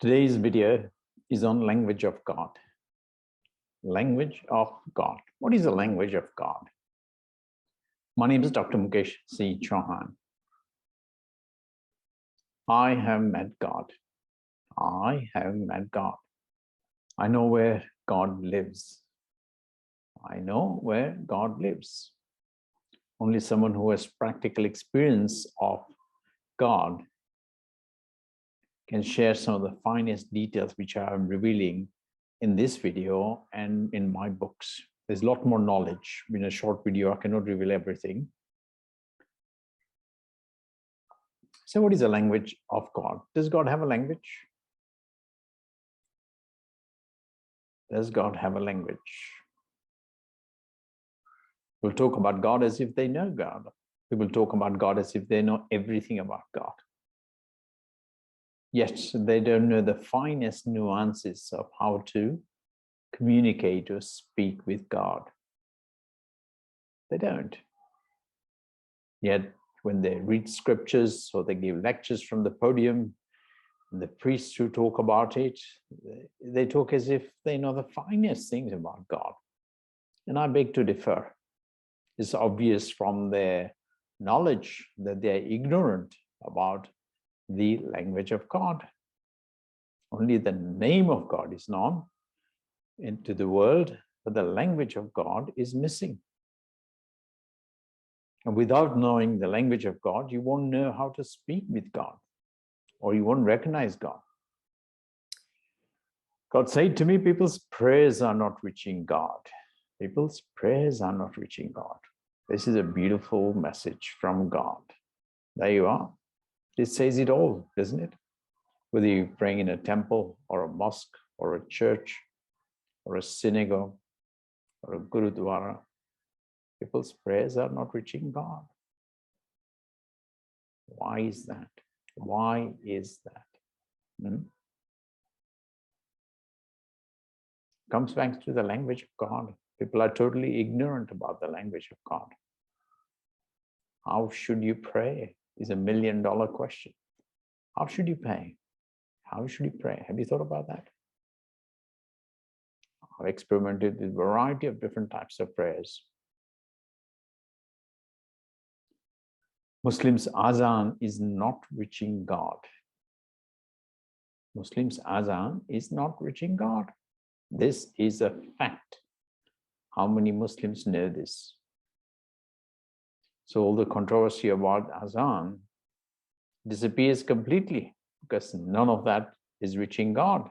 Today's video is on language of God. Language of God. What is the language of God? My name is Dr. Mukesh Chauhan. I have met God. I have met God. I know where God lives. I know where God lives. Only someone who has practical experience of God can share some of the finest details which I am revealing in this video and in my books. There's a lot more knowledge. In a short video, I cannot reveal everything. So what is the language of God? Does God have a language? Does God have a language? We'll talk about God as if they know God. People talk about God as if they know everything about God. Yet they don't know the finest nuances of how to communicate or speak with God. They don't. Yet when they read scriptures or they give lectures from the podium, the priests who talk about it, they talk as if they know the finest things about God. And I beg to differ. It's obvious from their knowledge that they are ignorant about the language of God. Only the name of God is known into the world, but the language of God is missing. And without knowing the language of God, you won't know how to speak with God, or you won't recognize God. God said to me, people's prayers are not reaching God. People's prayers are not reaching God. This is a beautiful message from God. There you are. This says it all, doesn't it? Whether you're praying in a temple or a mosque or a church or a synagogue or a gurudwara, people's prayers are not reaching God. Why is that? Why is that? Comes back to the language of God. People are totally ignorant about the language of God. How should you pray is $1 million question. How should you pray? How should you pray? Have you thought about that? I've experimented with a variety of different types of prayers. Muslims' azan is not reaching God. Muslims' azan is not reaching God. This is a fact. How many Muslims know this? So all the controversy about azan disappears completely because none of that is reaching God.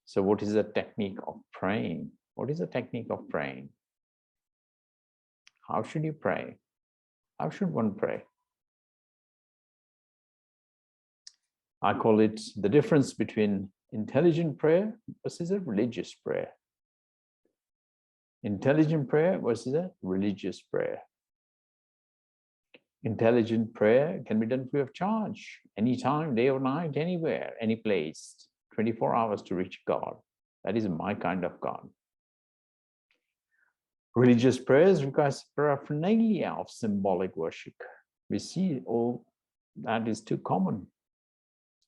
So what is the technique of praying? What is the technique of praying? How should you pray? How should one pray? I call it the difference between intelligent prayer versus a religious prayer. Intelligent prayer versus a religious prayer. Intelligent prayer can be done free of charge, anytime, day or night, anywhere, any place, 24 hours to reach God. That is my kind of God. Religious prayers requires paraphernalia of symbolic worship. We see all that is too common.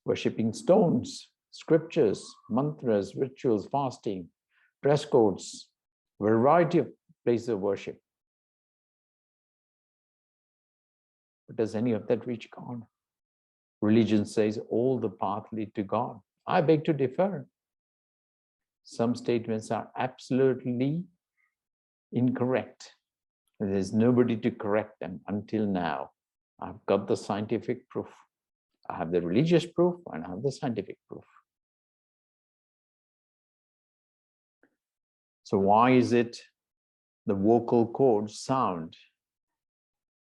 Worshipping stones, scriptures, mantras, rituals, fasting, dress codes, variety of places of worship. But does any of that reach God? Religion says all the paths lead to God. I beg to differ. Some statements are absolutely incorrect. There's nobody to correct them until now. I've got the scientific proof. I have the religious proof and I have the scientific proof. So why is it the vocal cord sound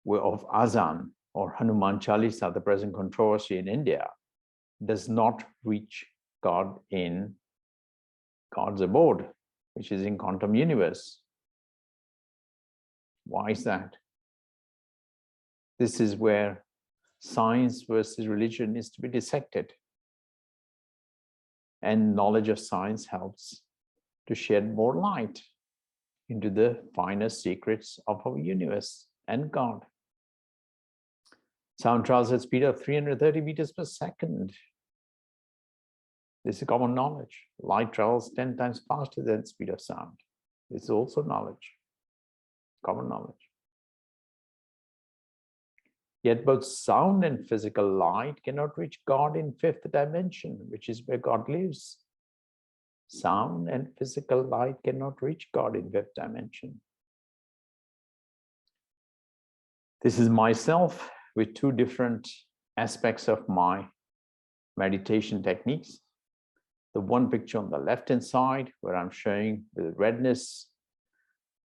of azan or Hanuman Chalisa, the present controversy in India, does not reach God in God's abode, which is in quantum universe? Why is that? This is where science versus religion is to be dissected. And knowledge of science helps to shed more light into the finer secrets of our universe and God. Sound travels at speed of 330 meters per second. This is common knowledge. Light travels 10 times faster than the speed of sound. This is also knowledge, common knowledge. Yet both sound and physical light cannot reach God in fifth dimension, which is where God lives. Sound and physical light cannot reach God in fifth dimension. This is myself with two different aspects of my meditation techniques. The one picture on the left-hand side, where I'm showing the redness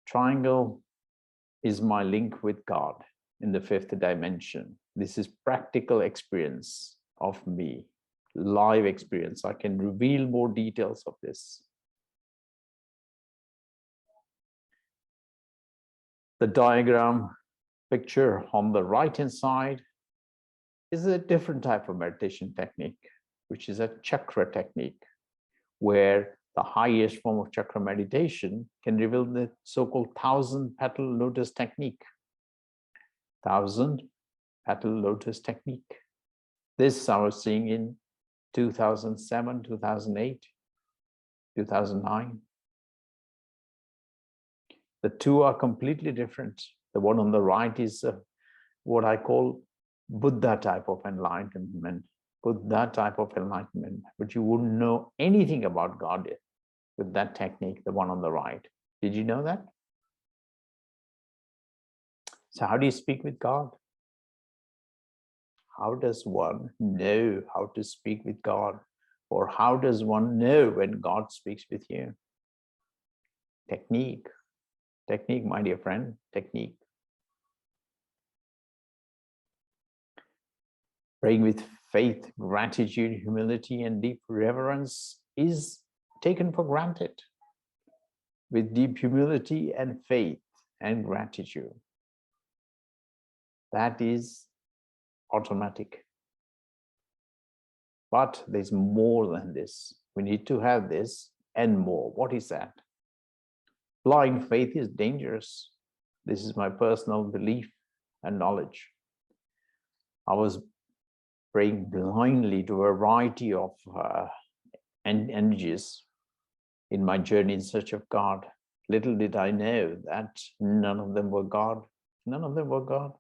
triangle, is my link with God in the fifth dimension. This is practical experience of me, live experience. I can reveal more details of this. The diagram picture on the right-hand side is a different type of meditation technique, which is a chakra technique, where the highest form of chakra meditation can reveal the so-called 1,000-petal lotus technique. 1,000-petal lotus technique. This I was seeing in 2007, 2008, 2009. The two are completely different. The one on the right is what I call Buddha type of enlightenment. Buddha type of enlightenment, but you wouldn't know anything about God with that technique, the one on the right. Did you know that? So how do you speak with God? How does one know how to speak with God? Or how does one know when God speaks with you? Technique. Technique, my dear friend, technique. Praying with faith, gratitude, humility, and deep reverence is taken for granted. With deep humility and faith and gratitude, that is automatic. But there's more than this. We need to have this and more. What is that? Blind faith is dangerous. This is my personal belief and knowledge. I was praying blindly to a variety of energies in my journey in search of God. Little did I know that none of them were God. None of them were God.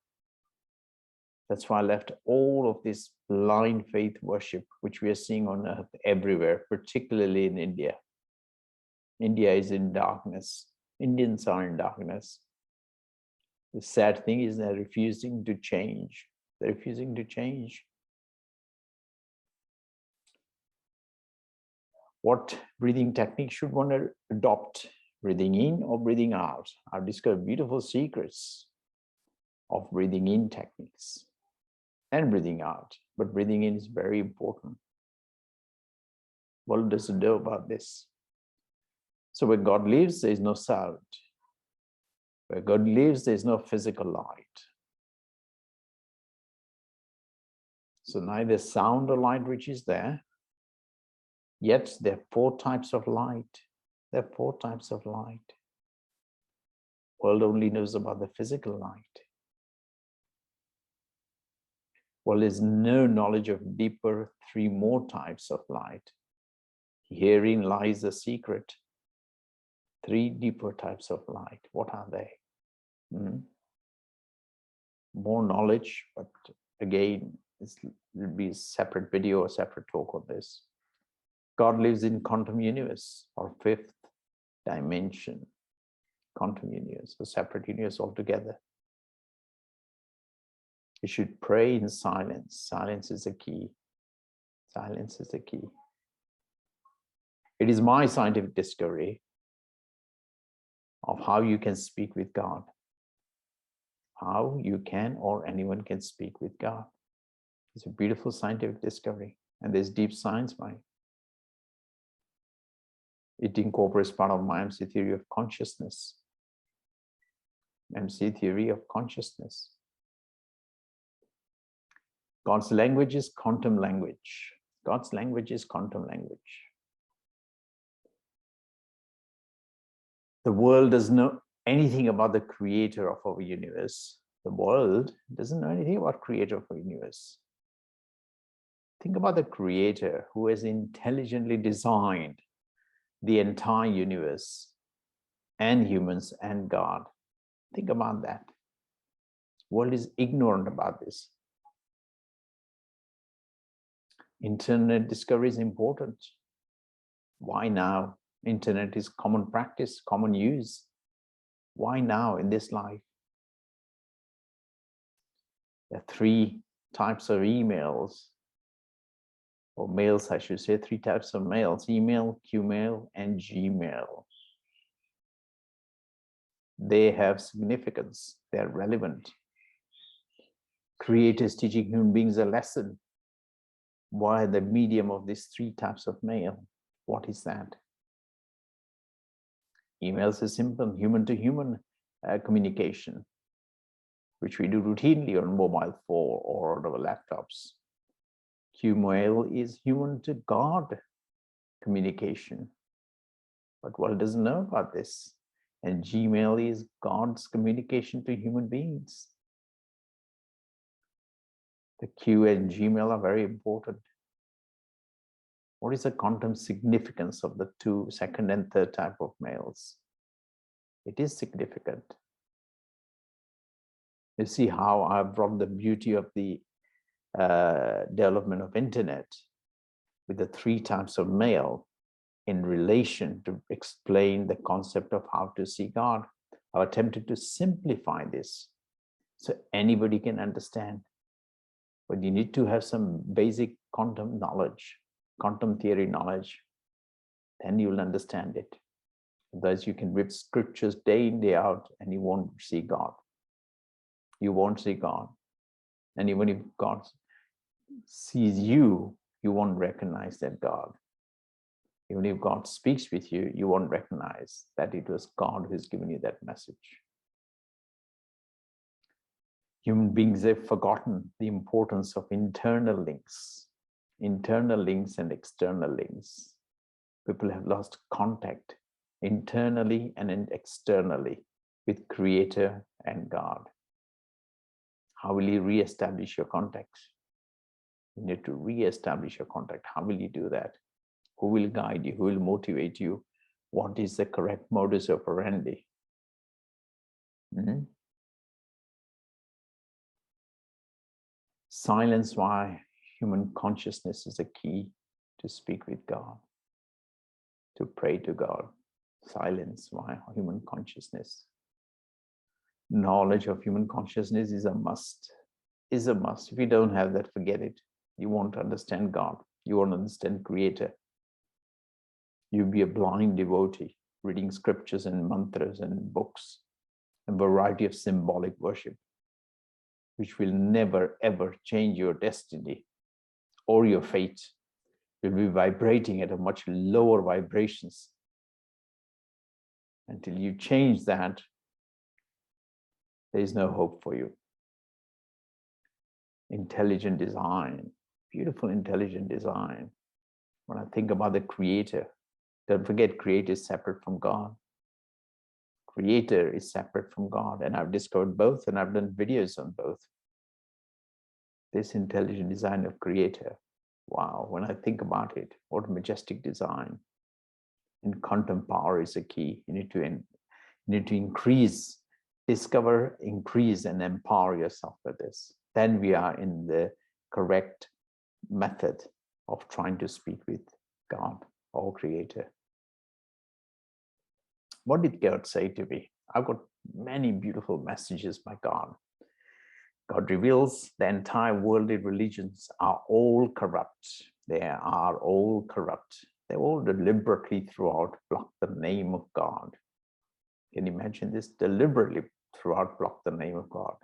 That's why I left all of this blind faith worship, which we are seeing on earth everywhere, particularly in India. India is in darkness. Indians are in darkness. The sad thing is they're refusing to change. They're refusing to change. What breathing technique should one adopt? Breathing in or breathing out? I've discovered beautiful secrets of breathing in techniques and breathing out, but breathing in is very important. What does it know about this? So where God lives, there is no sound. Where God lives, there is no physical light. So neither sound or light reaches there. Yet there are 4 types of light. There are 4 types of light. World only knows about the physical light. Well, there's no knowledge of deeper 3 more types of light. Herein lies the secret. 3 deeper types of light. What are they? More knowledge, but again, this will be a separate video or separate talk on this. God lives in quantum universe or 5th dimension. Quantum universe, a separate universe altogether. You should pray in silence. Silence is the key. Silence is the key. It is my scientific discovery of how you can speak with God. How you can or anyone can speak with God. It's a beautiful scientific discovery, and there's deep science behind it. It incorporates part of my MC theory of consciousness. MC theory of consciousness. God's language is quantum language. God's language is quantum language. The world doesn't know anything about the creator of our universe. The world doesn't know anything about creator of our universe. Think about the Creator who has intelligently designed the entire universe and humans and God. Think about that. The world is ignorant about this. Internet discovery is important. Why now? Internet is common practice, common use. Why now in this life? There are three types of emails, or mails, I should say, three types of mails: email, Qmail, and Gmail. They have significance, they're relevant. Creator is teaching human beings a lesson. Why the medium of these three types of mail? What is that? Emails is simple, human-to-human communication, which we do routinely on mobile phone or on our laptops. Qmail is human-to-God communication, but world doesn't know about this. And Gmail is God's communication to human beings. The Q and Gmail are very important. What is the quantum significance of the two, second and third type of mails? It is significant. You see how I've brought the beauty of the development of internet with the three types of mail in relation to explain the concept of how to see God. I've attempted to simplify this so anybody can understand. But you need to have some basic quantum knowledge, quantum theory knowledge, then you'll understand it. Otherwise, you can read scriptures day in, day out, and you won't see God. You won't see God. And even if God sees you, you won't recognize that God. Even if God speaks with you, you won't recognize that it was God who's given you that message. Human beings have forgotten the importance of internal links and external links. People have lost contact internally and externally with Creator and God. How will you re-establish your contact? You need to re-establish your contact. How will you do that? Who will guide you? Who will motivate you? What is the correct modus operandi? Silence why human consciousness is a key to speak with God, to pray to God. Silence why human consciousness. Knowledge of human consciousness is a must. Is a must. If you don't have that, forget it. You won't understand God. You won't understand Creator. You'll be a blind devotee, reading scriptures and mantras and books, a variety of symbolic worship, which will never ever change your destiny or your fate. You'll be vibrating at a much lower vibrations. Until you change that, there is no hope for you. Intelligent design, beautiful intelligent design. When I think about the Creator, don't forget, Creator is separate from God. Creator is separate from God, and I've discovered both, and I've done videos on both. This intelligent design of Creator, wow, when I think about it, what a majestic design. And quantum power is a key. You need to increase, discover, increase, and empower yourself with this. Then we are in the correct method of trying to speak with God or Creator. What did God say to me? I've got many beautiful messages by God. God reveals the entire worldly religions are all corrupt. They are all corrupt. They all deliberately throughout block the name of God. Can you imagine this? Deliberately throughout block the name of God.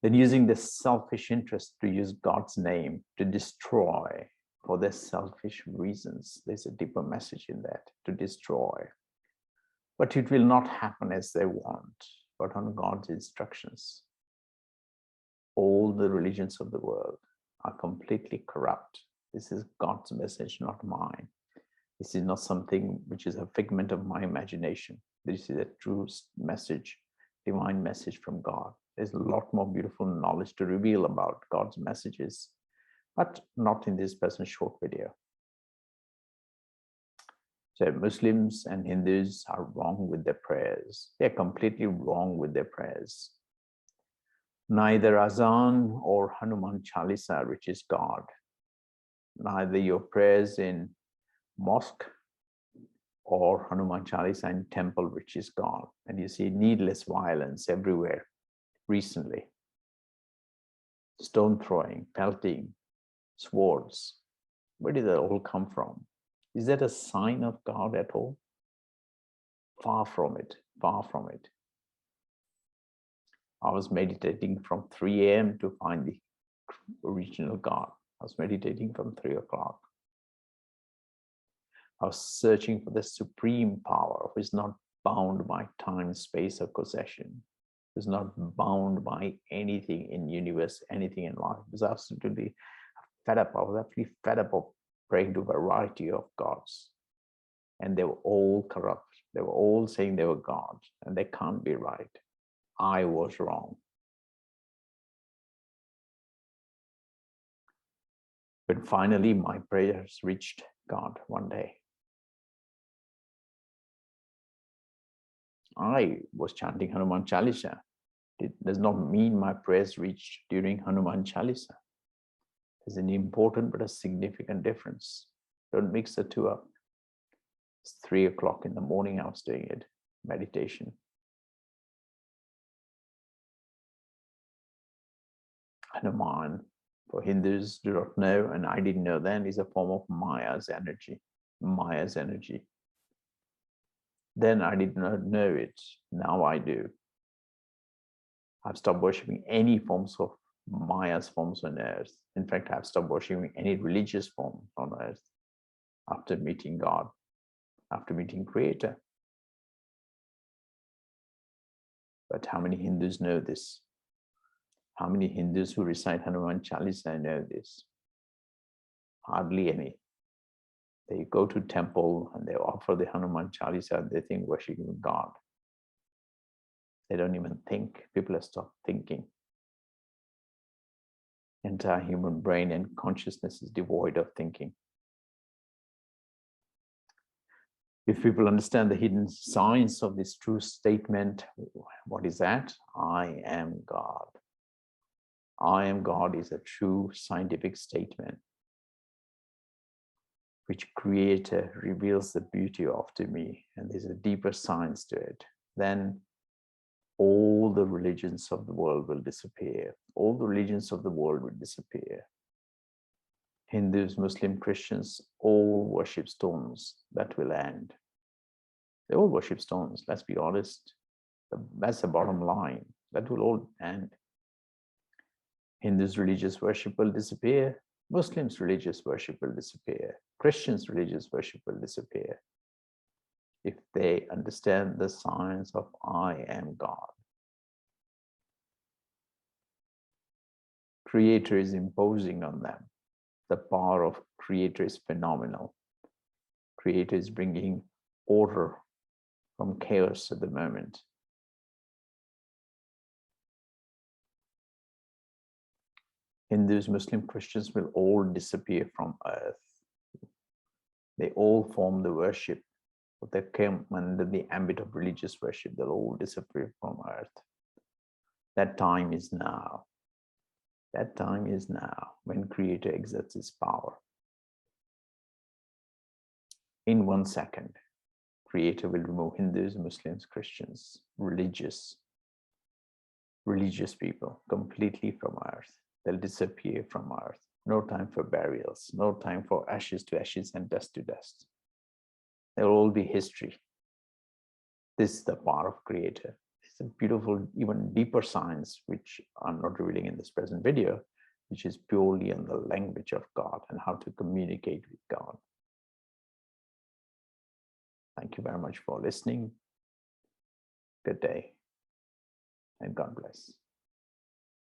Then using this selfish interest to use God's name to destroy for their selfish reasons. There's a deeper message in that, to destroy. But it will not happen as they want, but on God's instructions. All the religions of the world are completely corrupt. This is God's message, not mine. This is not something which is a figment of my imagination. This is a true message, divine message from God. There's a lot more beautiful knowledge to reveal about God's messages. but not in this present short video. So Muslims and Hindus are wrong with their prayers. They're completely wrong with their prayers. Neither Azan or Hanuman Chalisa reaches God. Neither your prayers in mosque or Hanuman Chalisa in temple reaches God. And you see needless violence everywhere recently. Stone throwing, pelting, swords. Where did that all come from? Is that a sign of God at all? Far from it, far from it. I was meditating from 3 a.m. to find the original God. I was meditating from 3 o'clock. I was searching for the supreme power who is not bound by time, space, or possession, who is not bound by anything in universe, anything in life. I was absolutely fed up. I was actually fed up of praying to a variety of gods. And they were all corrupt. They were all saying they were gods, and they can't be right. I was wrong. But finally, my prayers reached God one day. I was chanting Hanuman Chalisa. It does not mean my prayers reached during Hanuman Chalisa. There's an important but a significant difference. Don't mix the two up. It's 3 o'clock in the morning I was doing it, meditation. Hanuman, for Hindus do not know, and I didn't know then, is a form of Maya's energy. Maya's energy. Then I did not know it. Now I do. I've stopped worshipping any forms of Maya's forms on earth. In fact, I've stopped worshipping any religious form on earth after meeting God, after meeting Creator. But how many Hindus know this? How many Hindus who recite Hanuman Chalisa know this? Hardly any. They go to temple and they offer the Hanuman Chalisa and they think worshiping God. They don't even think. People have stopped thinking. Entire human brain and consciousness is devoid of thinking. If people understand the hidden science of this true statement, what is that? I am God. I am God is a true scientific statement which Creator reveals the beauty of to me, and there's a deeper science to it. Then all the religions of the world will disappear. All the religions of the world will disappear. Hindus, Muslims, Christians, all worship stones. That will end. They all worship stones, let's be honest. That's the bottom line. That will all end. Hindus' religious worship will disappear. Muslims' religious worship will disappear. Christians' religious worship will disappear. If they understand the science of I am God. Creator is imposing on them. The power of Creator is phenomenal. Creator is bringing order from chaos at the moment. Hindus, Muslims, Christians will all disappear from earth. They all form the worship, but they came under the ambit of religious worship. They'll all disappear from earth. That time is now. That time is now when Creator exerts his power. In 1 second, Creator will remove Hindus, Muslims, Christians, religious people completely from earth. They'll disappear from earth. No time for burials, no time for ashes to ashes and dust to dust. They'll all be history. This is the power of Creator. It's a beautiful, even deeper science, which I'm not revealing in this present video, which is purely on the language of God and how to communicate with God. Thank you very much for listening. Good day, and God bless.